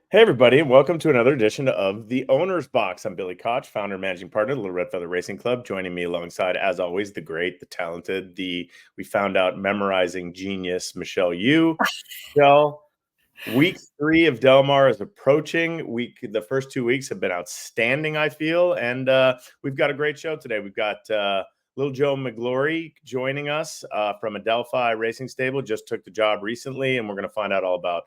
Hey, everybody, and welcome to another edition of The Owner's Box. I'm Billy Koch, founder and managing partner of the Little Red Feather Racing Club. Joining me alongside, as always, the great, the talented, we found out memorizing genius, Michelle Yu. Michelle, week 3 of Del Mar is approaching. The first 2 weeks have been outstanding, I feel, and we've got a great show today. We've got little Joe Migliore joining us from Adelphi Racing Stable. Just took the job recently, and we're going to find out all about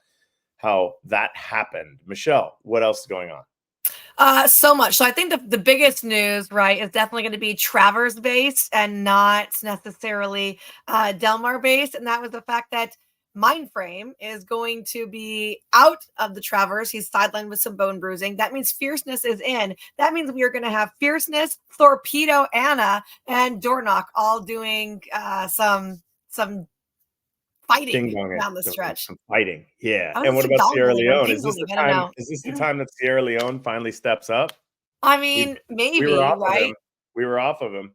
how that happened. Michelle, what else is going on? So much. So I think the biggest news, right, is definitely going to be Travers based and not necessarily Del Mar based. And that was the fact that Mindframe is going to be out of the Travers. He's sidelined with some bone bruising. That means Fierceness is in. That means we are going to have Fierceness, Torpedo Anna, and Doorknock all doing some Ding fighting dong, down the stretch. some fighting. Yeah. I was And gonna what say about Sierra dong-dong or Leone? ding-dong, I don't know. Is this the time that Sierra Leone finally steps up? I We mean, we were maybe, off of right? him. We were off of him.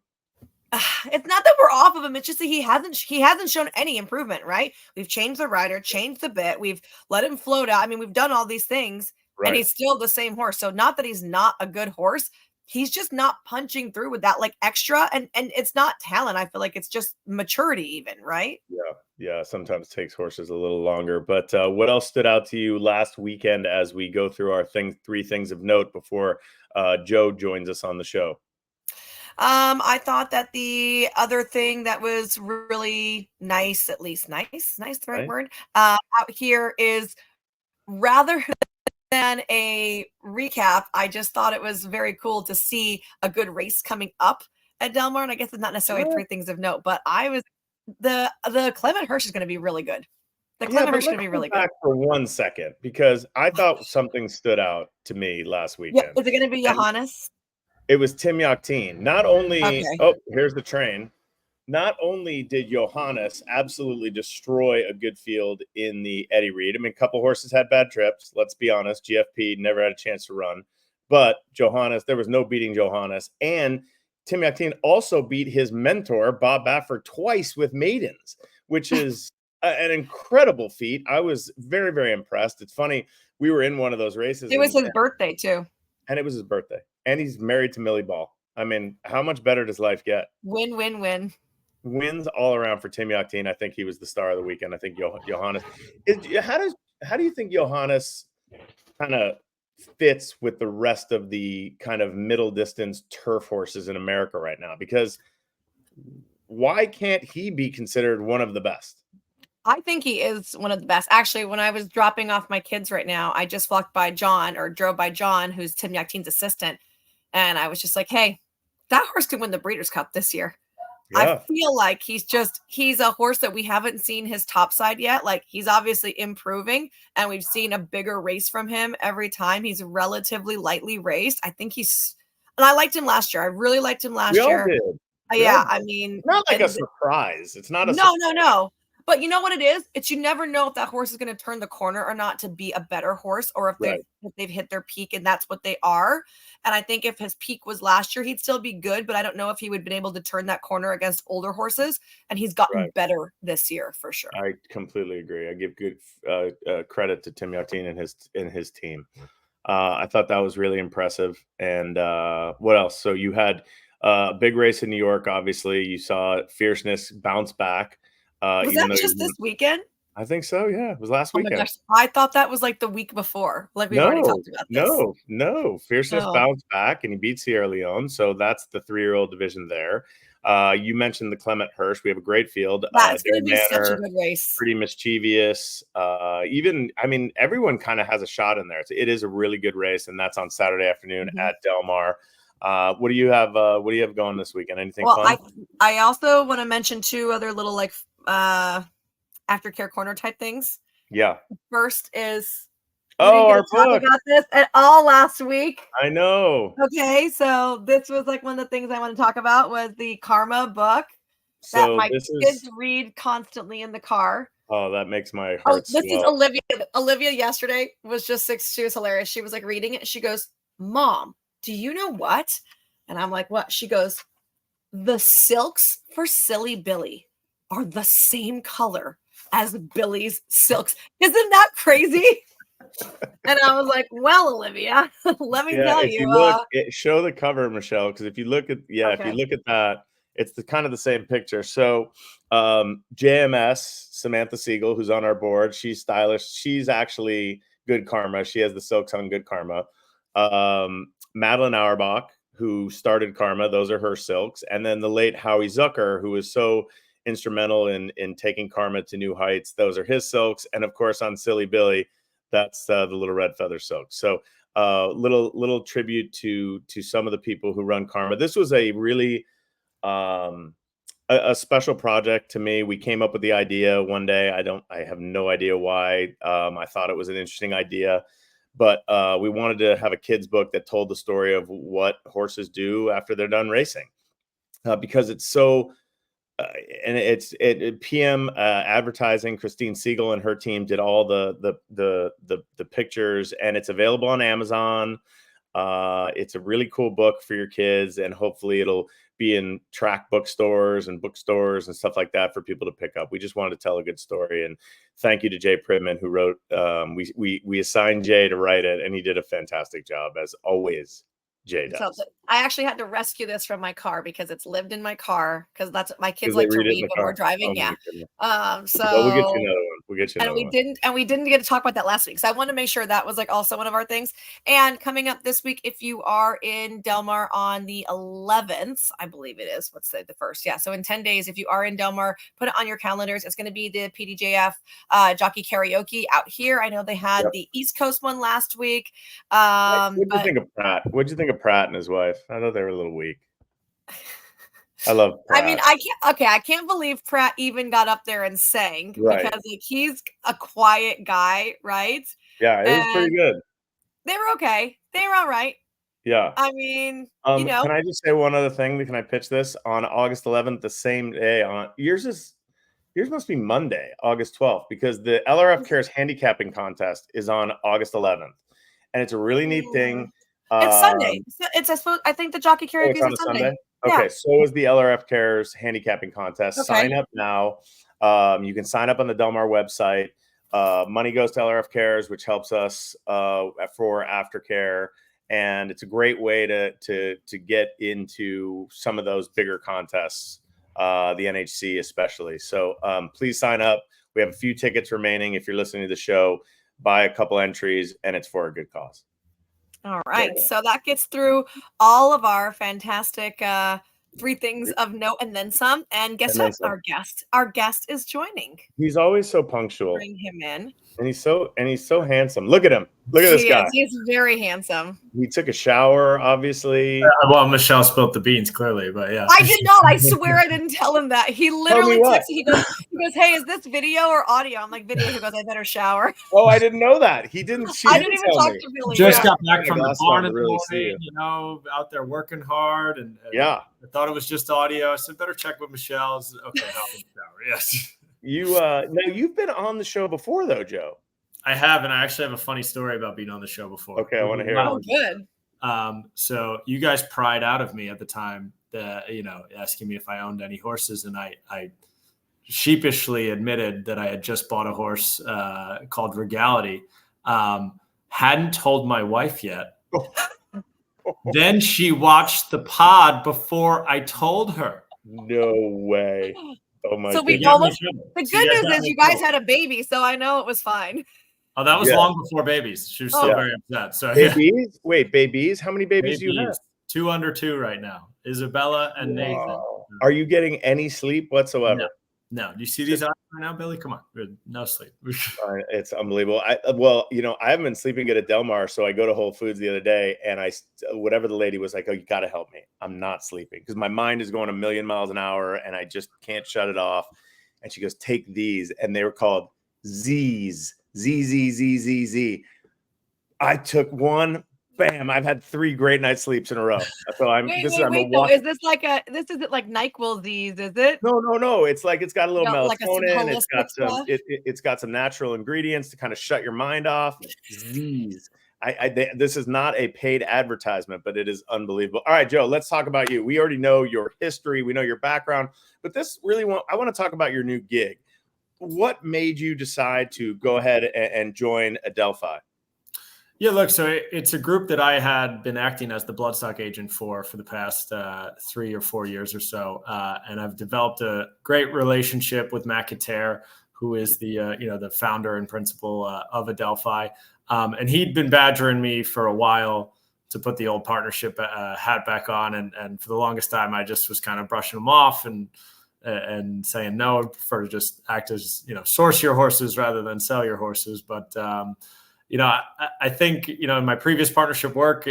It's not that we're off of him. It's just that he hasn't shown any improvement, right? We've changed the rider, changed the bit, we've let him float out. I mean, we've done all these things, and Right. he's still the same horse. So not that he's not a good horse. He's just not punching through with that like extra. And it's not talent. I feel like it's just maturity, even, right? Yeah. Yeah. Sometimes takes horses a little longer. But what else stood out to you last weekend as we go through our three things of note before Joe joins us on the show? I thought that the other thing that was really nice, at least nice, the right Right? word, out here is rather than a recap, I just thought it was very cool to see a good race coming up at Del Mar. And I guess it's not necessarily Yeah. three things of note, but the Clement Hirsch is going to be really good. The Yeah, Clement but Hirsch is let's going to be go really good. back for 1 second because I thought something stood out to me last Yeah, weekend. is it going to be And Johannes? it was Tim Yakteen. Not only, Okay. oh, here's the train. Not only did Johannes absolutely destroy a good field in the Eddie Reed. I mean, a couple horses had bad trips. Let's be honest. GFP never had a chance to run. But Johannes, there was no beating Johannes. And Tim Yakteen also beat his mentor, Bob Baffert, twice with maidens, which is an incredible feat. I was very, very impressed. It's funny. We were in one of those races It was his birthday too. and it was his birthday. And he's married to Millie Ball. I mean, how much better does life get? Win, win, win. Wins all around for Tim Yakteen. I think he was the star of the weekend. I think Johannes. How do you think Johannes kind of fits with the rest of the kind of middle distance turf horses in America right now? Because why can't he be considered one of the best? I think he is one of the best. Actually, when I was dropping off my kids right now, I just walked by John or drove by John, who's Tim Yakteen's assistant. And I was just like, hey, that horse could win the Breeders' Cup this year. I Yeah, feel like he's a horse that we haven't seen his top side yet. Like he's obviously improving, and we've seen a bigger race from him every time. He's relatively lightly raced. I think and I liked him last year. I really liked him we last all year. did. We all Yeah, did. I mean, Not like a and surprise. It's not a no, surprise. no, no. But you know what it is? It's you never know if that horse is going to turn the corner or not to be a better horse, or if Right. they've hit their peak and that's what they are. And I think if his peak was last year, he'd still be good, but I don't know if he would have been able to turn that corner against older horses. And he's gotten Right. better this year for sure. I completely agree. I give good credit to Tim Yakteen and his team. I thought that was really impressive. And what else? So you had a big race in New York. Obviously, you saw Fierceness bounce back. Was Even that though just this weekend? I think so. Yeah, it was last Oh my weekend. gosh. I thought that was like the week before. Like we've already No, talked about this. no, no. Fierceness Oh, bounced back and he beat Sierra Leone. So that's the 3-year-old division there. You mentioned the Clement Hirsch. We have a great field. that's going Dare to be such a Manor, good race. pretty mischievous. Even, I mean, everyone kind of has a shot in there. It is a really good race, and that's on Saturday afternoon Mhm. at Del Mar. What do you have? What do you have going this weekend? Anything Well, fun? I also want to mention two other little like aftercare corner type things. Yeah. First is we didn't Oh, get our to talk book. about this at all last week. I know. Okay, so this was like one of the things I want to talk about was the Karma book that So my this is. kids read constantly in the car. Oh, that makes my Oh, heart this is swell. Olivia. Olivia yesterday was just six. She was hilarious. She was like reading it. She goes, "Mom, do you know what?" And I'm like, "What?" She goes, "The silks for Silly Billy are the same color as Billy's silks." Isn't that crazy? And I was like, well, Olivia, let me Yeah, tell if you. you look, show the cover, Michelle, because if you look at if you Okay. look at that, it's the kind of the same picture. So JMS, Samantha Siegel, who's on our board, she's stylish. She's actually Good Karma. She has the silks on Good Karma. Madeline Auerbach, who started Karma, those are her silks. And then the late Howie Zucker, who was so instrumental in taking Karma to new heights, those are his silks. And of course, on Silly Billy, that's the little red feather silk. So little tribute to some of the people who run Karma. This was a really a special project to me. We came up with the idea one day. I have no idea why. I thought it was an interesting idea, but we wanted to have a kids book that told the story of what horses do after they're done racing, because it's so uh, and it PM advertising. Christine Siegel and her team did all the pictures, and it's available on Amazon. It's a really cool book for your kids, and hopefully it'll be in track bookstores and bookstores and stuff like that for people to pick up. We just wanted to tell a good story, and thank you to Jay Pridman, who wrote. We assigned Jay to write it, and he did a fantastic job, as always. Jay So does. I actually had to rescue this from my car because it's lived in my car because that's what my kids Because they like to read it in read the when we're car. Oh driving. my Yeah. goodness. Well, we'll get you So another one. We'll get you and another we one. didn't get to talk about that last week. So I want to make sure that was like also one of our things. And coming up this week, if you are in Del Mar on the 11th, I believe it is. Let's say the first. Yeah. So in 10 days, if you are in Del Mar, put it on your calendars. It's going to be the PDJF jockey karaoke out here. I know they had Yep. the East Coast one last week. What'd you But think of Pratt? What'd you think of Pratt and his wife? I thought they were a little weak. I love I mean, Pratt. I can't believe Pratt even got up there and sang Right. because like he's a quiet guy, right? Yeah, it was pretty And good. they were okay. They were all right. Yeah. I mean, Can I just say one other thing? Can I pitch this on August 11th, the same day? On yours must be Monday, August 12th, because the LRF Cares handicapping contest is on August 11th, and it's a really neat mm, thing. it's Sunday. Um, I think the jockey Oh, karaoke it's is on a a Sunday. Sunday? Yeah. Okay, so is the LRF Cares handicapping contest. Okay. Sign up now. You can sign up on the Del Mar website. Money goes to LRF Cares, which helps us for aftercare, and it's a great way to get into some of those bigger contests, the NHC especially. So please sign up. We have a few tickets remaining. If you're listening to the show, buy a couple entries, and it's for a good cause. All right. So that gets through all of our fantastic three things of note and then some. And guess And then what? some. Our guest is joining. He's always so punctual. Bring him in. And he's so handsome. Look at him. Look at this He guy. is. He's very handsem. He took a shower, obviously. Well, Michelle spilt the beans clearly, but yeah. I did not. I swear I didn't tell him that. He Tell me literally what. texted. He goes, "Hey, is this video or audio?" I'm like, "Video." He goes, "I better shower." Oh, I didn't know that. She I didn't didn't even tell talk me. to Billy. Just Yeah. got back from the Glasses barn on in to the really see morning, out there working hard, and Yeah. I thought it was just audio. I said, better check with Michelle. I said, okay, hop in the shower. Yes. Now you've been on the show before though, Joe. I have, and I actually have a funny story about being on the show before. Okay, I want to hear Oh, it. good. So you guys pried out of me at the time that, asking me if I owned any horses. And I sheepishly admitted that I had just bought a horse called Regality. Hadn't told my wife yet. Then she watched the pod before I told her. No way. Oh my So we goodness. the good news is you guys had a baby, so I know it was fine. Oh, that was Yeah. long before babies. She was still Yeah. very upset. So Babies? Wait, babies? How many babies do you have? 2 under 2 right now. Isabella and Nathan. Wow. Are you getting any sleep whatsoever? No. Do you see these eyes right now, Billy? Come on. No sleep. It's unbelievable. I haven't been sleeping good at Del Mar, so I go to Whole Foods the other day, and whatever the lady was like, "Oh, you got to help me. I'm not sleeping because my mind is going a million miles an hour, and I just can't shut it off." And she goes, "Take these," and they were called Z's. Z. I took one. Bam! I've had 3 great night sleeps in a row. So Wait, no, is this like isn't like NyQuil Z's, is it? No. It's like it's got a little Like some melatonin. It's got some stuff? it's got some natural ingredients to kind of shut your mind off. Z's. This is not a paid advertisement, but it is unbelievable. All right, Joe, let's talk about you. We already know your history, we know your background, but I want to talk about your new gig. What made you decide to go ahead and join Adelphi? Yeah, look, so it's a group that I had been acting as the bloodstock agent for the past 3 or 4 years or so, and I've developed a great relationship with Matt Kater, who is the the founder and principal of Adelphi, and he'd been badgering me for a while to put the old partnership hat back on, and for the longest time I just was kind of brushing him off and saying no, I prefer to just act as source your horses rather than sell your horses, but. I think, in my previous partnership work,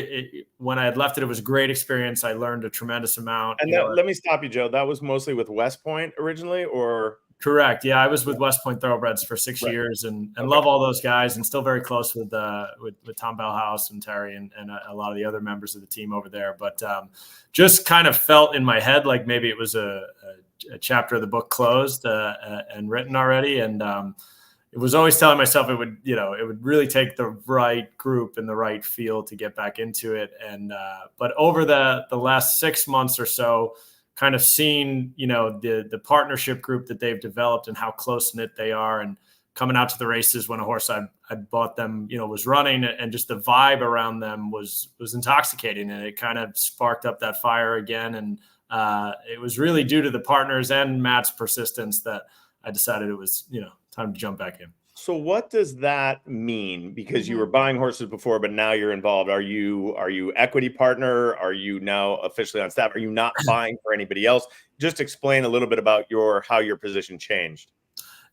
when I had left it was a great experience. I learned a tremendous amount. And let me stop you, Joe. That was mostly with West Point originally, or? Correct. Yeah, I was with West Point Thoroughbreds for 6 Right. years and love all those guys, and still very close with Tom Bellhouse and Terry and a lot of the other members of the team over there. But just kind of felt in my head like maybe it was a chapter of the book closed and written already. And it was always telling myself it would really take the right group and the right feel to get back into it. And but over the last 6 months or so, kind of seeing the partnership group that they've developed and how close knit they are, and coming out to the races when a horse I bought them was running, and just the vibe around them was intoxicating, and it kind of sparked up that fire again. And it was really due to the partners and Matt's persistence that I decided it was time to jump back in. So what does that mean? Because you were buying horses before, but now you're involved. Are you equity partner? Are you now officially on staff? Are you not buying for anybody else? Just explain a little bit about how your position changed.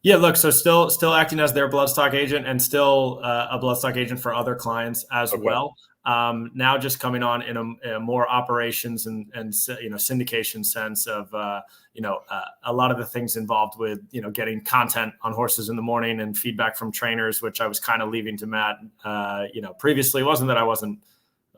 Yeah, look, so still acting as their bloodstock agent, and still a bloodstock agent for other clients as well. Now just coming on in a more operations and syndication sense of a lot of the things involved with getting content on horses in the morning and feedback from trainers, which I was kind of leaving to Matt. Previously, it wasn't that I wasn't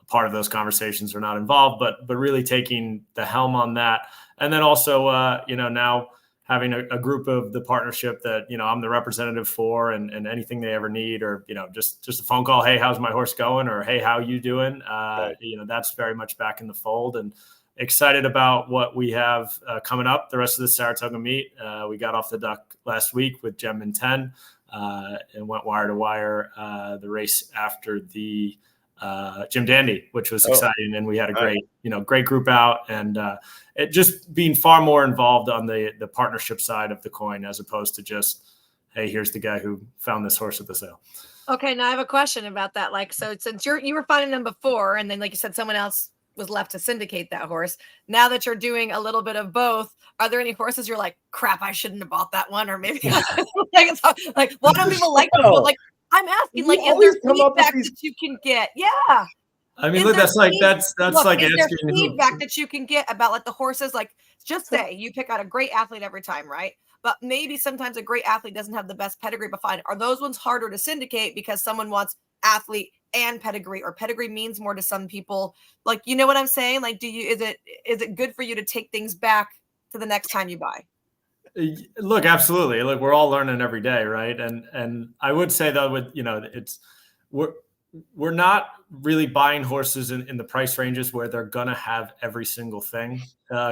a part of those conversations or not involved, but really taking the helm on that. And then also now having a group of the partnership that, I'm the representative for, and anything they ever need, or, just a phone call. Hey, how's my horse going? Or, hey, how you doing? Right. That's very much back in the fold, and excited about what we have coming up the rest of the Saratoga meet. We got off the duck last week with Gem and 10 and went wire to wire the race after the Jim Dandy, which was exciting. And we had a great group out, and it just being far more involved on the partnership side of the coin, as opposed to just, hey, here's the guy who found this horse at the sale. Okay. Now I have a question about that. Like, so since you were finding them before, and then, like you said, someone else was left to syndicate that horse. Now that you're doing a little bit of both, are there any horses you're like, crap, I shouldn't have bought that one? Or maybe like, why don't people like them? Well, like, I'm asking, like, is there feedback that you can get? Yeah. I mean, look, that's like asking feedback that you can get about like the horses. Like, just say you pick out a great athlete every time, right? But maybe sometimes a great athlete doesn't have the best pedigree behind it. Are those ones harder to syndicate because someone wants athlete and pedigree, or pedigree means more to some people? Like, you know what I'm saying? Like, is it good for you to take things back to the next time you buy? Look, absolutely. Look, we're all learning every day, right? And I would say though, with we're not really buying horses in the price ranges where they're gonna have every single thing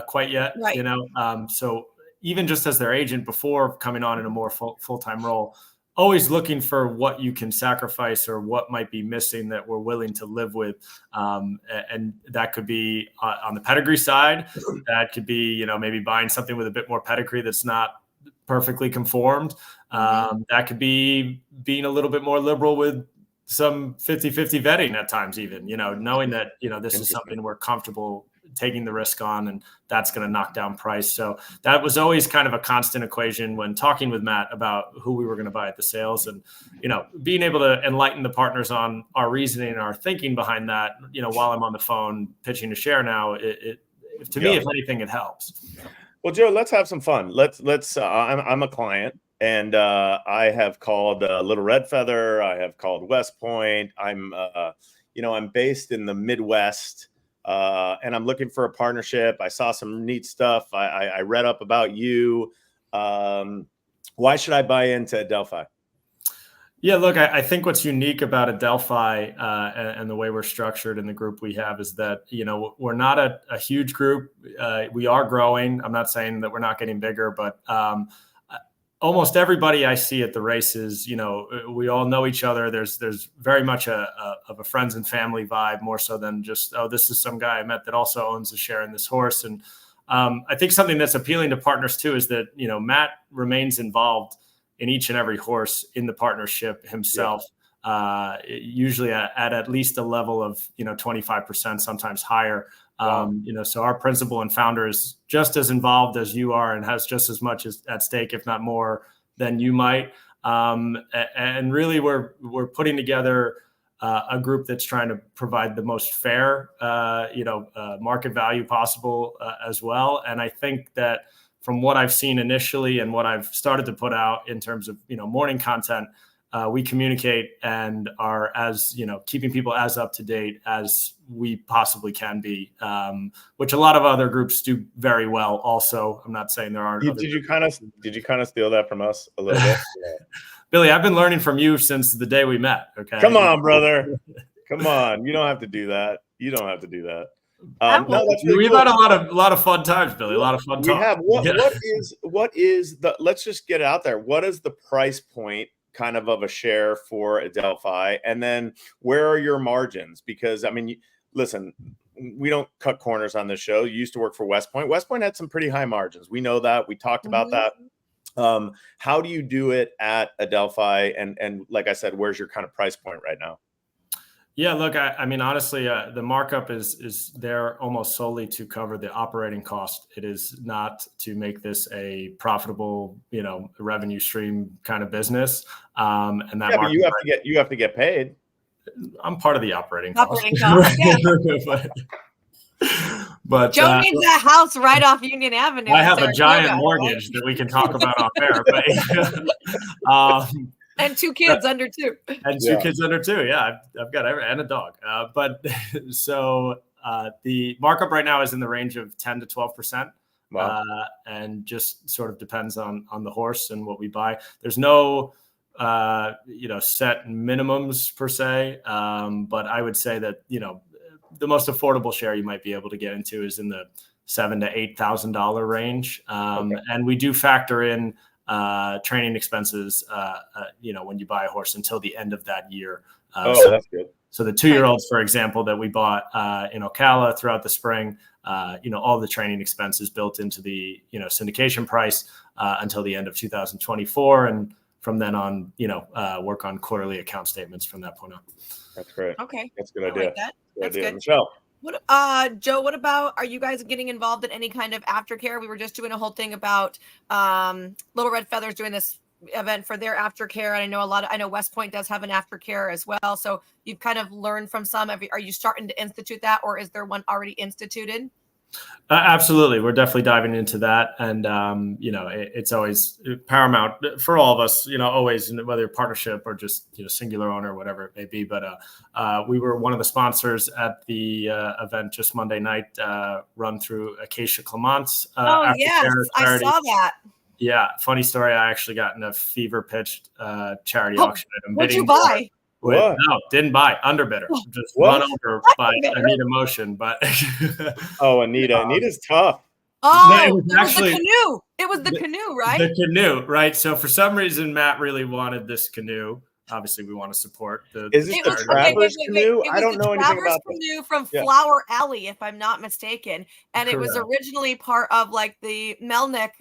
quite yet. Right. So even just as their agent before coming on in a more full-time role, always looking for what you can sacrifice or what might be missing that we're willing to live with. And that could be on the pedigree side. That could be, maybe buying something with a bit more pedigree that's not perfectly conformed. That could be being a little bit more liberal with some 50-50 vetting at times, even, knowing that, this is something we're comfortable taking the risk on, and that's going to knock down price. So that was always kind of a constant equation when talking with Matt about who we were going to buy at the sales, and, being able to enlighten the partners on our reasoning and our thinking behind that, while I'm on the phone pitching to share now, to me, if anything, it helps. Well, Joe, let's have some fun. Let's I'm a client, and I have called Little Red Feather. I have called West Point. I'm based in the Midwest. And I'm looking for a partnership. I saw some neat stuff. I read up about you. Why should I buy into Adelphi? Yeah, look, I think what's unique about Adelphi and the way we're structured in the group we have is that, we're not a huge group. We are growing. I'm not saying that we're not getting bigger, but almost everybody I see at the races, we all know each other. There's very much of a friends and family vibe, more so than just, oh, this is some guy I met that also owns a share in this horse. And I think something that's appealing to partners too is that, Matt remains involved in each and every horse in the partnership himself, usually at least a level of, 25%, sometimes higher. Wow. So our principal and founder is just as involved as you are and has just as much at stake, if not more, than you might. And really, we're putting together a group that's trying to provide the most fair, market value possible as well. And I think that from what I've seen initially and what I've started to put out in terms of morning content, we communicate and are keeping people as up to date as we possibly can be, which a lot of other groups do very well. Also, I'm not saying there aren't. Did you kind of steal that from us a little bit? Yeah. Billy, I've been learning from you since the day we met. Okay, come on, brother. Come on, you don't have to do that. No, that's really we've cool. had a lot of fun times, Billy. A lot of fun. We have. What is the? Let's just get it out there. What is the price point kind of a share for Adelphi, and then where are your margins? Because listen, we don't cut corners on this show. You used to work for West Point. West Point had some pretty high margins. We know that. We talked about that. How do you do it at Adelphi? And like I said, where's your kind of price point right now? Yeah, look, honestly, the markup is there almost solely to cover the operating cost. It is not to make this a profitable, revenue stream kind of business. And that but you have to get paid. I'm part of the operating cost. But Joe needs that house right off Union Avenue. I have a giant mortgage that we can talk about off air. But, and 2 kids under 2. And 2 kids under 2. Yeah, I've got and a dog. But so the markup right now is in the range of 10 to 12%. Wow. And just sort of depends on the horse and what we buy. There's no set minimums per se. But I would say that, the most affordable share you might be able to get into is in the $7,000 to $8,000 range. And we do factor in training expenses, when you buy a horse until the end of that year. That's good. So the 2-year-olds, for example, that we bought in Ocala throughout the spring, all the training expenses built into the, syndication price until the end of 2024. And from then on, work on quarterly account statements from that point on. That's great. Okay. That's a good idea. Like That's good. Michelle. What, Joe, what about, are you guys getting involved in any kind of aftercare? We were just doing a whole thing about Little Red Feathers doing this event for their aftercare. And I know West Point does have an aftercare as well. So you've kind of learned from some. Are you starting to institute that, or is there one already instituted? Absolutely. We're definitely diving into that. And, it's always paramount for all of us, always, whether partnership or just, singular owner, whatever it may be. But we were one of the sponsors at the event just Monday night, run through Acacia Clement's. Yes, I saw that. Yeah. Funny story. I actually got in a fever pitched charity auction. What'd you buy? No, didn't buy. Underbidder. Just run over by Anita Motion. But Anita's tough. Oh, it was the canoe. It was the canoe, right? The canoe, right? So for some reason, Matt really wanted this canoe. Obviously, we want to support the. Is this the Travers canoe? I don't know anything about the canoe from Flower Alley, if I'm not mistaken, and it was originally part of like the Melnick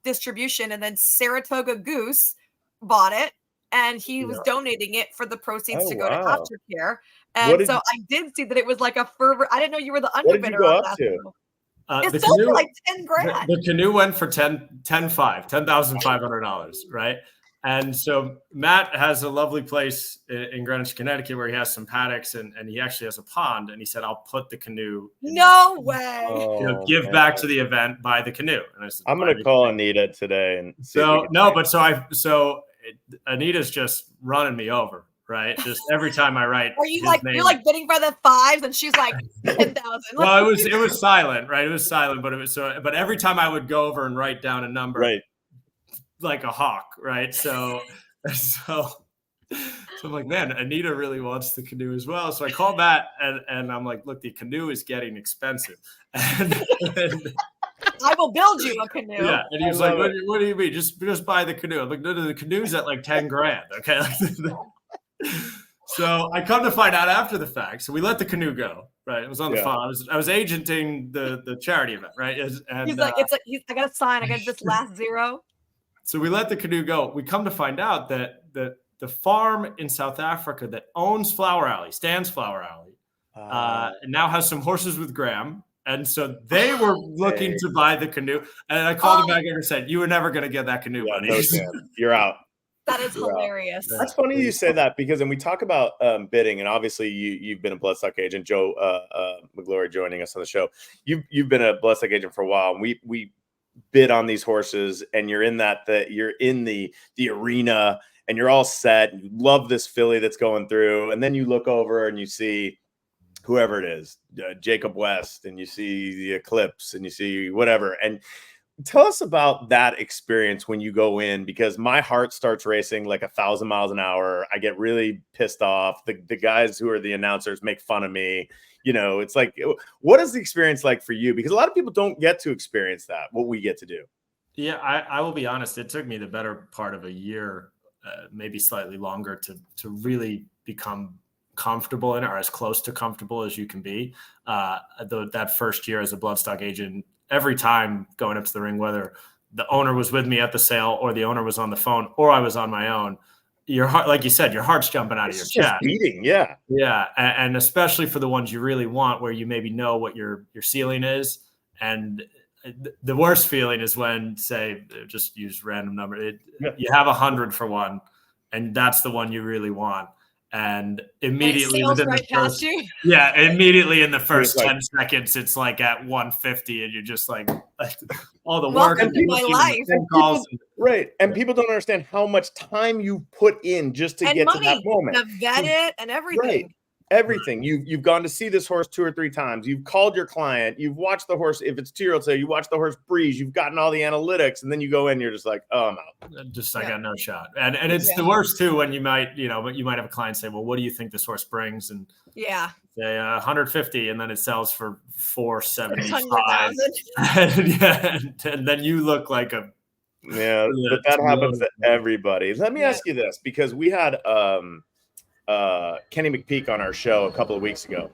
distribution, and then Saratoga Goose bought it. And he was donating it for the proceeds to go to aftercare. And so I did see that it was like a fervor. I didn't know you were the underbidder. What did you go up to? It sold for like $10,000. The canoe went for $10,500, right? And so Matt has a lovely place in Greenwich, Connecticut, where he has some paddocks and he actually has a pond. And he said, "I'll put the canoe." No way. Give back to the event, buy the canoe. And I said, I'm going to call Anita today and see Anita's just running me over, right? Just every time I write. Are you like name. You're like bidding for the 5s, and she's like 10,000? Well, it was silent, right? It was silent, but but every time I would go over and write down a number, right, like a hawk, right? So I'm like, man, Anita really wants the canoe as well. So I call Matt and I'm like, look, the canoe is getting expensive. And I will build you a canoe. Yeah, and he was like, what do you mean? Just buy the canoe. I'm like, no, the canoe's at like 10 grand. Okay. So I come to find out after the fact. So we let the canoe go. Right. It was on the phone. I was agenting the charity event. Right. And he's like, I got to sign. I got this last zero. So we let the canoe go. We come to find out that the farm in South Africa that owns Flower Alley, Stan's Flower Alley, now has some horses with Graham. And so they were looking to buy the canoe. And I called him back and said, you were never going to get that canoe, buddy. No chance. You're out. That is hilarious. That's funny you say that, because when we talk about bidding, and obviously you've been a bloodstock agent, Joe Migliore joining us on the show. You've been a bloodstock agent for a while. And we bid on these horses, and you're in you're in the arena, and you're all set. And you love this filly that's going through, and then you look over and you see whoever it is, Jacob West, and you see the Eclipse, and you see whatever. And tell us about that experience when you go in, because my heart starts racing like 1,000 miles an hour. I get really pissed off. The guys who are the announcers make fun of me. You know, it's like, what is the experience like for you? Because a lot of people don't get to experience that, what we get to do. Yeah, I will be honest. It took me the better part of a year, maybe slightly longer, to really become comfortable in it, or as close to comfortable as you can be. That first year as a bloodstock agent, every time going up to the ring, whether the owner was with me at the sale or the owner was on the phone or I was on my own, your heart, like you said, your heart's jumping out of your chest. Beating, yeah. Yeah. And especially for the ones you really want, where you maybe know what your ceiling is. And the worst feeling is when, say, just use random number, you have 100 for one, and that's the one you really want. And immediately within the first, immediately in the first 10 seconds, it's like at 150, and you're just like, all the work and my life. Right. And people don't understand how much time you put in just to get to that moment. To vet it and everything. Right. Everything. You've gone to see this horse 2 or 3 times. You've called your client. You've watched the horse. If it's 2-year-old sale, you watch the horse breeze. You've gotten all the analytics, and then you go in. You're just like, oh, I'm out. I got no shot. And it's the worst too when you might have a client say, well, what do you think this horse brings? And say 150, and then it sells for 475. And then you look like a but that happens to everybody. Let me ask you this, because we had Kenny McPeak on our show a couple of weeks ago,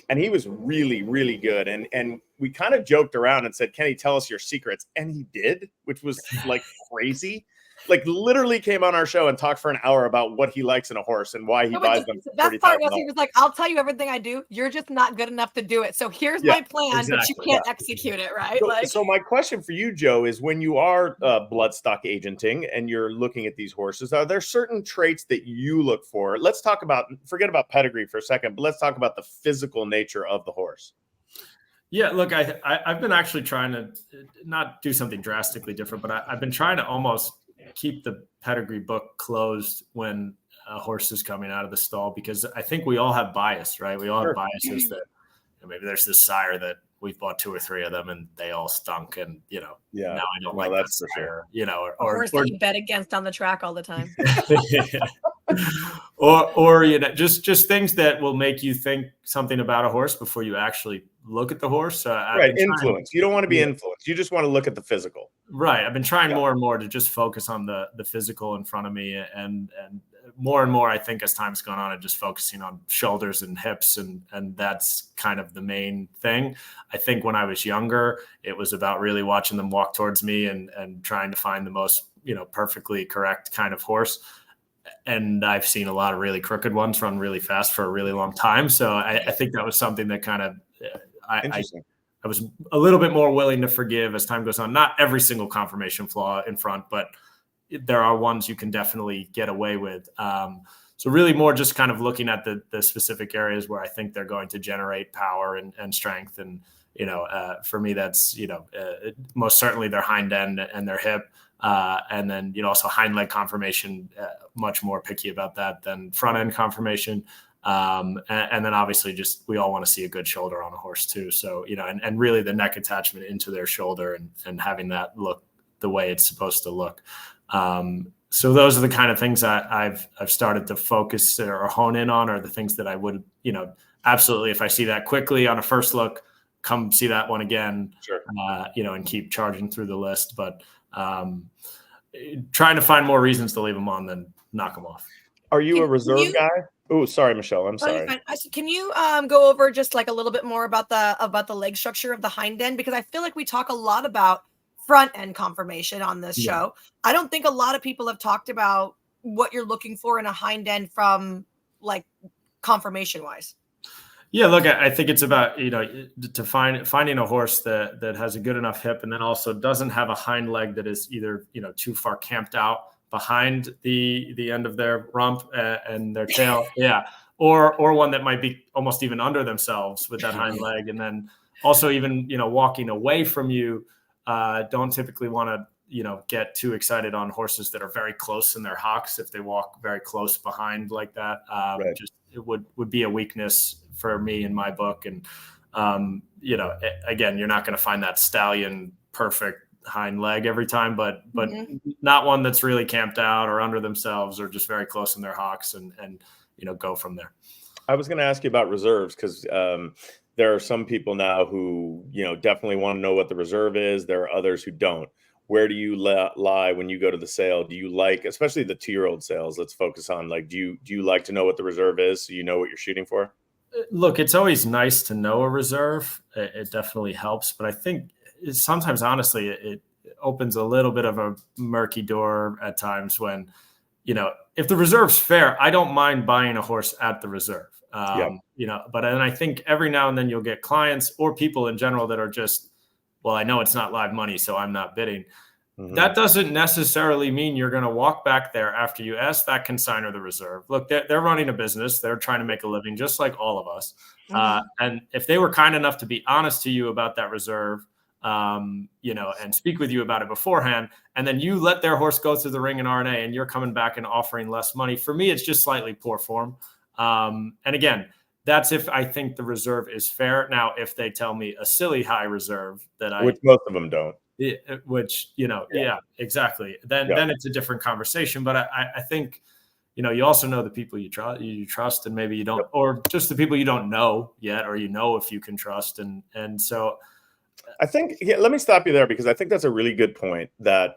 and he was really, really good. And we kind of joked around and said, Kenny, tell us your secrets. And he did, which was like crazy. Like literally came on our show and talked for an hour about what he likes in a horse and why he buys them. That part was, he was like, I'll tell you everything I do. You're just not good enough to do it. So here's my plan, but you can't execute it, right? So my question for you, Joe, is when you are bloodstock agenting and you're looking at these horses, are there certain traits that you look for? Let's talk about, forget about pedigree for a second, but let's talk about the physical nature of the horse. Yeah, look, I've been actually trying to not do something drastically different, but I've been trying to almost keep the pedigree book closed when a horse is coming out of the stall, because I think we all have bias, right? We all have biases that maybe there's this sire that we've bought 2 or 3 of them and they all stunk, and now I don't like that sire, or that you bet against on the track all the time. or just things that will make you think something about a horse before you actually look at the horse. Influence. You don't want to be influenced. You just want to look at the physical. Right. I've been trying more and more to just focus on the physical in front of me, and more and more, I think, as time's gone on, I'm just focusing on shoulders and hips, and that's kind of the main thing. I think when I was younger, it was about really watching them walk towards me and trying to find the most, perfectly correct kind of horse. And I've seen a lot of really crooked ones run really fast for a really long time. So I think that was something that kind of, I was a little bit more willing to forgive as time goes on. Not every single conformation flaw in front, but there are ones you can definitely get away with. So really more just kind of looking at the specific areas where I think they're going to generate power and strength. And, for me, that's, most certainly their hind end and their hip. And then, also hind leg conformation, much more picky about that than front end conformation. And then obviously just, we all want to see a good shoulder on a horse too. So, and really the neck attachment into their shoulder and having that look the way it's supposed to look. So those are the kind of things I've started to focus or hone in on, or the things that I would, absolutely, if I see that quickly on a first look, come see that one again, Sure. And keep charging through the list. But trying to find more reasons to leave them on than knock them off. Are you a reserve guy? Oh, sorry, Michelle. I'm Oh, you're sorry. fine. Can you go over just like a little bit more about the leg structure of the hind end? Because I feel like we talk a lot about front end conformation on this show. I don't think a lot of people have talked about what you're looking for in a hind end from like conformation wise. Yeah, look, I think it's about, to finding a horse that has a good enough hip and then also doesn't have a hind leg that is either, too far camped out behind the end of their rump and their tail. Yeah. Or one that might be almost even under themselves with that hind leg. And then also even, walking away from you, don't typically want to, get too excited on horses that are very close in their hocks. If they walk very close behind like that, Right. just it would be a weakness for me in my book. And, again, you're not going to find that stallion perfect hind leg every time, but not one that's really camped out or under themselves or just very close in their hocks and go from there. I was going to ask you about reserves because there are some people now who, definitely want to know what the reserve is. There are others who don't. Where do you lie when you go to the sale? Do you like, especially the 2-year-old sales, let's focus on, like, do you like to know what the reserve is so you know what you're shooting for? Look, it's always nice to know a reserve. It definitely helps. But I think sometimes, honestly, it opens a little bit of a murky door at times when, if the reserve's fair, I don't mind buying a horse at the reserve. But then I think every now and then you'll get clients or people in general that are just, well, I know it's not live money, so I'm not bidding. Mm-hmm. That doesn't necessarily mean you're going to walk back there after you ask that consignor the reserve. Look, they're running a business. They're trying to make a living just like all of us. Mm-hmm. And if they were kind enough to be honest to you about that reserve, and speak with you about it beforehand, and then you let their horse go through the ring in RNA and you're coming back and offering less money, for me, it's just slightly poor form. And again, that's if I think the reserve is fair. Now, if they tell me a silly high reserve which most of them don't, exactly. Then it's a different conversation. But I think, you also know the people you trust, and maybe you don't, or just the people you don't know yet, or if you can trust. And so I think, let me stop you there because I think that's a really good point that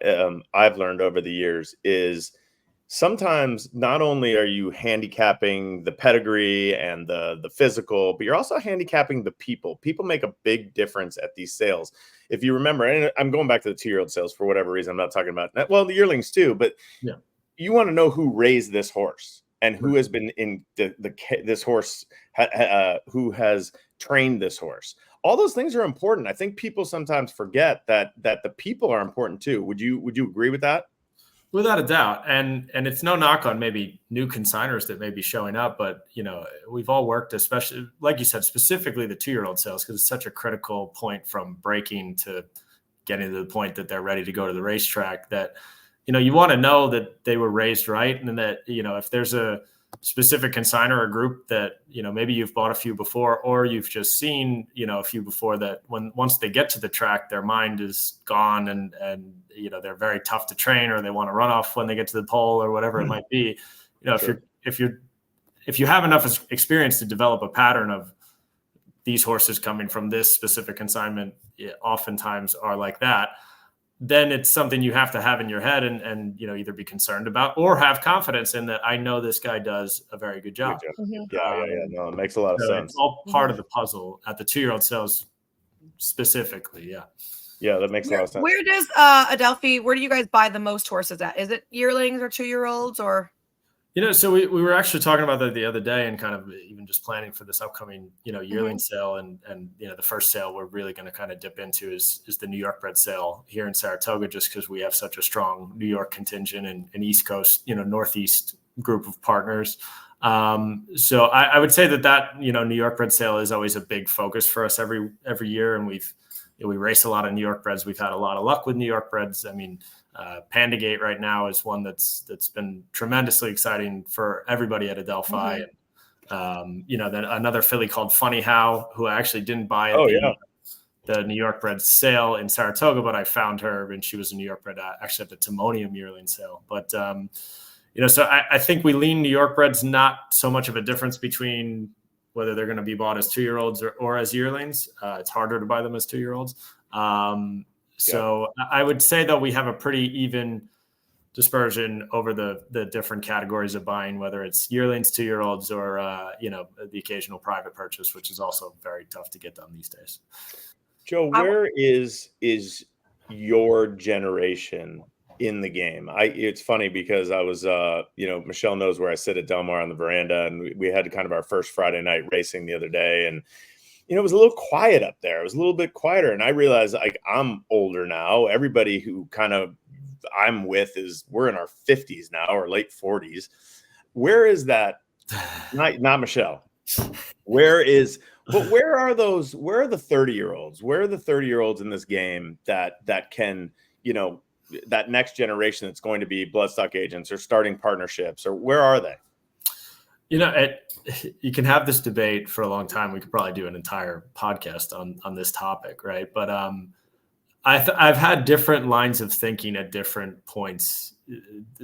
I've learned over the years is sometimes not only are you handicapping the pedigree and the physical, but you're also handicapping the people. People make a big difference at these sales. If you remember, and I'm going back to the 2-year-old sales for whatever reason, I'm not talking about, well, the yearlings too, but you want to know who raised this horse and who has been in this horse, who has trained this horse. All those things are important. I think people sometimes forget that the people are important too. Would you agree with that? Without a doubt. And it's no knock on maybe new consigners that may be showing up, but we've all worked, especially like you said, specifically the 2-year-old sales, because it's such a critical point from breaking to getting to the point that they're ready to go to the racetrack, that, you want to know that they were raised right. And that, if there's a specific consignor or group that, maybe you've bought a few before, or you've just seen, a few before, that once they get to the track, their mind is gone and they're very tough to train, or they want to run off when they get to the pole or whatever it might be. Sure. If you have enough experience to develop a pattern of these horses coming from this specific consignment, oftentimes are like that, then it's something you have to have in your head and either be concerned about or have confidence in that I know this guy does a very good job. Mm-hmm. Yeah. No, it makes a lot of sense. It's all part of the puzzle at the 2-year-old sales specifically. Yeah. Yeah, that makes a lot of sense. Where does Adelphi, where do you guys buy the most horses at? Is it yearlings or 2-year-olds or? So we were actually talking about that the other day and kind of even just planning for this upcoming, yearling sale. And the first sale we're really going to kind of dip into is the New York bred sale here in Saratoga, just because we have such a strong New York contingent and East Coast, Northeast group of partners. So I would say that New York bred sale is always a big focus for us every year. And we race a lot of New York breds. We've had a lot of luck with New York breds. I mean, Pandagate right now is one that's been tremendously exciting for everybody at Adelphi. Mm-hmm. And, then another filly called Funny How, who I actually didn't buy at the New York bred sale in Saratoga, but I found her and she was a New York bred actually at the Timonium yearling sale. But, so I think we lean New York breds, not so much of a difference between whether they're going to be bought as 2-year-olds or as yearlings. It's harder to buy them as 2-year-olds. So I would say that we have a pretty even dispersion over the different categories of buying, whether it's yearlings, 2-year-olds, or the occasional private purchase, which is also very tough to get done these days. Joe, where is your generation in the game? It's funny because I was Michelle knows where I sit at Del Mar on the veranda, and we had kind of our first Friday night racing the other day, and it was a little quiet up there. It was a little bit quieter. And I realized, like, I'm older now. Everybody who kind of I'm with we're in our 50s now, or late 40s. Where is that? Not Michelle. Where are the 30-year-olds? Where are the 30-year-olds in this game that can, that next generation that's going to be bloodstock agents or starting partnerships, or where are they? You can have this debate for a long time. We could probably do an entire podcast on this topic, right? But I've had different lines of thinking at different points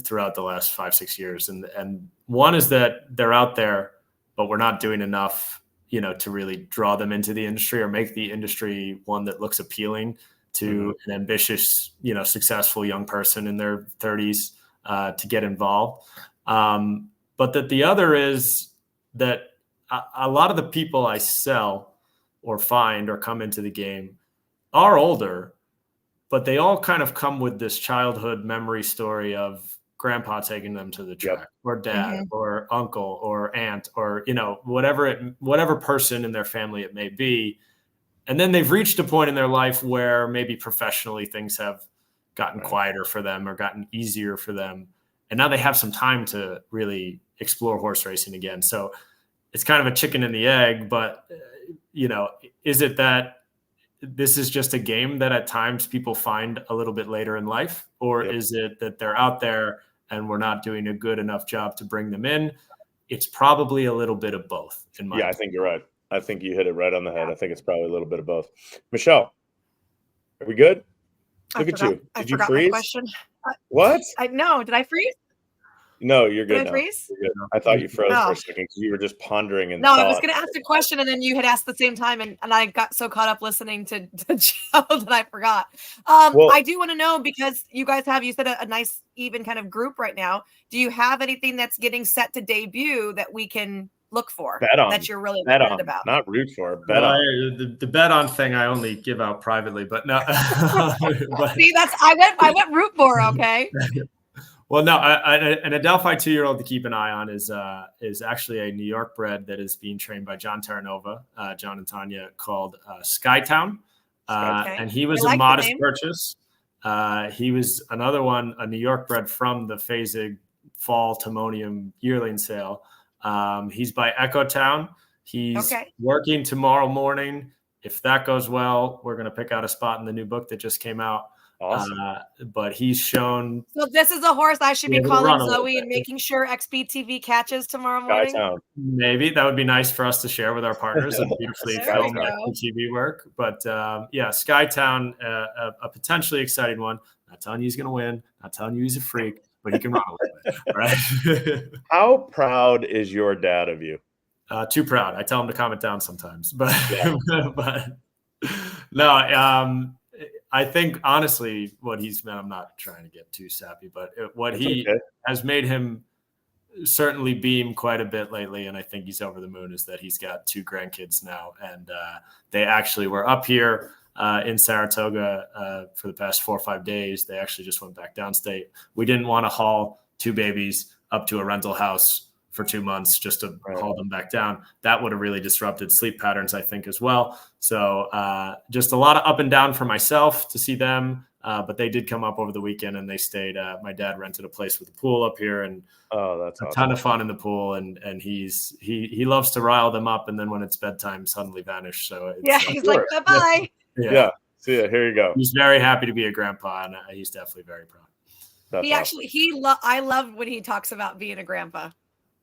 throughout the last 5-6 years, and one is that they're out there, but we're not doing enough, to really draw them into the industry or make the industry one that looks appealing to an ambitious, successful young person in their 30s to get involved. But that the other is that a lot of the people I sell or find or come into the game are older, but they all kind of come with this childhood memory story of grandpa taking them to the track, or dad, or uncle, or aunt, or, whatever person in their family it may be. And then they've reached a point in their life where maybe professionally things have gotten quieter for them or gotten easier for them. And now they have some time to really explore horse racing again. So it's kind of a chicken and the egg, but, is it that this is just a game that at times people find a little bit later in life? Or is it that they're out there and we're not doing a good enough job to bring them in? It's probably a little bit of both. I think you're right. I think you hit it right on the head. I think it's probably a little bit of both. Michelle, are we good? Look at you. Did you freeze? My question. What? No, did I freeze? No, you're good. Did I freeze? You're good. I thought you froze for a second because you were just pondering. And I was going to ask a question, and then you had asked the same time, and I got so caught up listening to Joe that I forgot. I do want to know, because you guys you said a nice even kind of group right now. Do you have anything that's getting set to debut that we can look for? Bet on. That you're really excited about? Not root for. Bet on. The bet on thing I only give out privately, but no. See, I went root for. Okay. Well, no, an Adelphi 2-year-old to keep an eye on is actually a New York bred that is being trained by John Terranova, John and Tanya, called Skytown. And he was a modest purchase. He was another one, a New York bred from the Phasig Fall Timonium yearling sale. He's by Echo Town. He's working tomorrow morning. If that goes well, we're going to pick out a spot in the new book that just came out. Awesome. But he's shown. So this is a horse I should be calling Zoe and making sure XBTV catches tomorrow morning. Skytown. Maybe that would be nice for us to share with our partners and beautifully film XBTV work. But Skytown, a potentially exciting one. Not telling you he's going to win. Not telling you he's a freak, but he can run a little bit. Right? How proud is your dad of you? Too proud. I tell him to calm it down sometimes, but no. I think, honestly, what he's meant, I'm not trying to get too sappy, but what he has made him certainly beam quite a bit lately, and I think he's over the moon, is that he's got 2 grandkids now. And they actually were up here in Saratoga for the past 4 or 5 days. They actually just went back downstate. We didn't want to haul 2 babies up to a rental house for 2 months just to haul them back down. That would have really disrupted sleep patterns, I think, as well. So just a lot of up and down for myself to see them. But they did come up over the weekend and they stayed. My dad rented a place with a pool up here, and that's a ton of fun in the pool. And he loves to rile them up, and then when it's bedtime, suddenly vanish. So he's like, bye-bye. Yeah. See ya. Here you go. He's very happy to be a grandpa, and he's definitely very proud. I love when he talks about being a grandpa.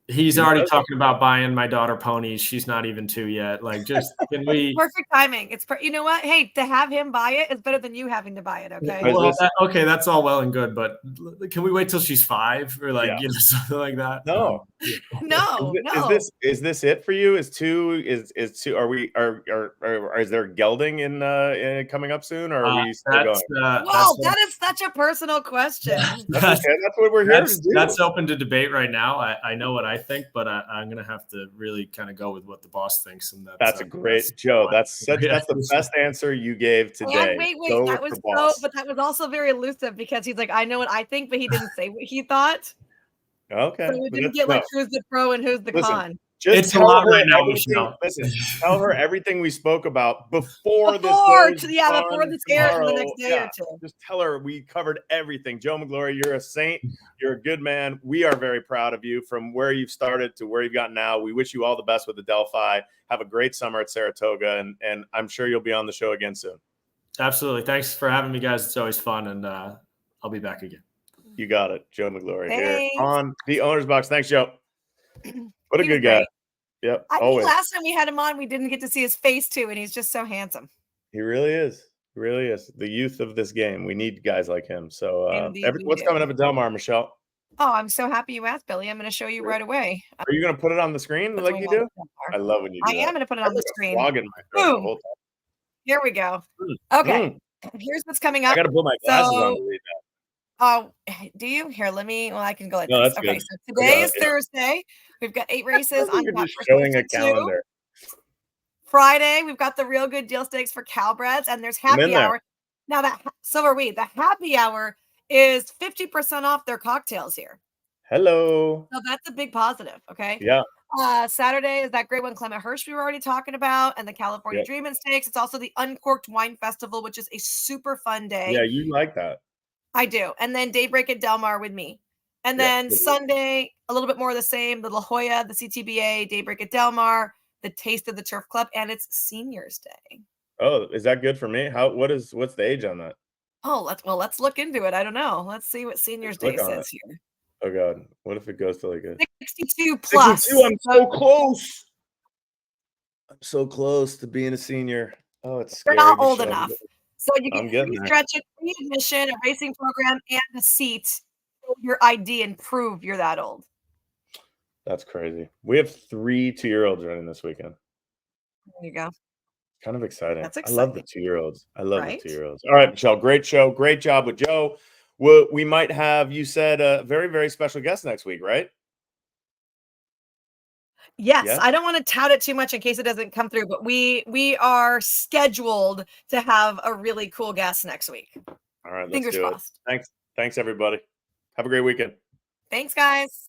He's already talking about buying my daughter ponies. She's not even 2 yet. Like, just can we? Perfect timing. It's you know what? Hey, to have him buy it is better than you having to buy it. Okay. Well, that's all well and good, but can we wait till she's 5 or something like that? No, No, Is this it for you? Is two? Are we? Is there gelding in coming up soon, or are we still going? Well, that is such a personal question. That's okay. That's what we're here to do. That's open to debate right now. I know what I think, but I'm going to have to really kind of go with what the boss thinks. And that's a great Joe. That's the best answer you gave today. And wait, that was but that was also very elusive because he's like, I know what I think, but he didn't say what he thought. Okay. So we didn't get like who's the pro and who's the con. Just tell her everything. Listen, tell her everything we spoke about before this airs the next day or two. Just tell her we covered everything. Joe Migliore, you're a saint. You're a good man. We are very proud of you from where you've started to where you've gotten now. We wish you all the best with the Delphi. Have a great summer at Saratoga, and I'm sure you'll be on the show again soon. Absolutely. Thanks for having me, guys. It's always fun, and I'll be back again. You got it. Joe Migliore here on the Owner's Box. Thanks, Joe. What a good guy. Yep. I think last time we had him on, we didn't get to see his face too, and he's just so handsome. He really is. He really is. The youth of this game. We need guys like him. So what's coming up at Del Mar, Michelle? Oh, I'm so happy you asked, Billy. I'm going to show you right away. Are you going to put it on the screen like you do? I love when you do that. I am going to put it on the screen. Boom. Here we go. Okay. Here's what's coming up. I got to put my glasses on to read that. Oh, do you? Here, I can go like this. Okay, good. So today is Thursday. We've got 8 races on You're just showing a calendar. Friday, we've got the Real Good Deal Stakes for Cowbreds, and there's happy hour. Now so are we. The happy hour is 50% off their cocktails here. Hello. So that's a big positive. Okay. Yeah. Saturday is that great one, Clement Hirsch, we were already talking about, and the California Dreamin' Stakes. It's also the Uncorked Wine Festival, which is a super fun day. Yeah, you like that. I do. And then Daybreak at Del Mar with me. And then Sunday, a little bit more of the same, the La Jolla, the CTBA, Daybreak at Del Mar, the Taste of the Turf Club, and it's Seniors Day. Oh, is that good for me? What's the age on that? Oh, let's look into it. I don't know. Let's see what Seniors Day says here. Oh God. What if it goes to like a 62 plus? 62, I'm so close. I'm so close to being a senior. Oh, it's scary. You're not old enough. So you get free stretching, free admission, a racing program, and a seat for your ID and prove you're that old. That's crazy. We have 3 2-year-olds running this weekend. There you go. Kind of exciting. That's exciting. I love the 2-year-olds. The 2-year-olds. All right, Michelle, great show. Great job with Joe. We might have, you said, a very, very special guest next week, right? Yes, I don't want to tout it too much in case it doesn't come through, but we are scheduled to have a really cool guest next week. All right, fingers crossed. Thanks, everybody. Have a great weekend. Thanks, guys.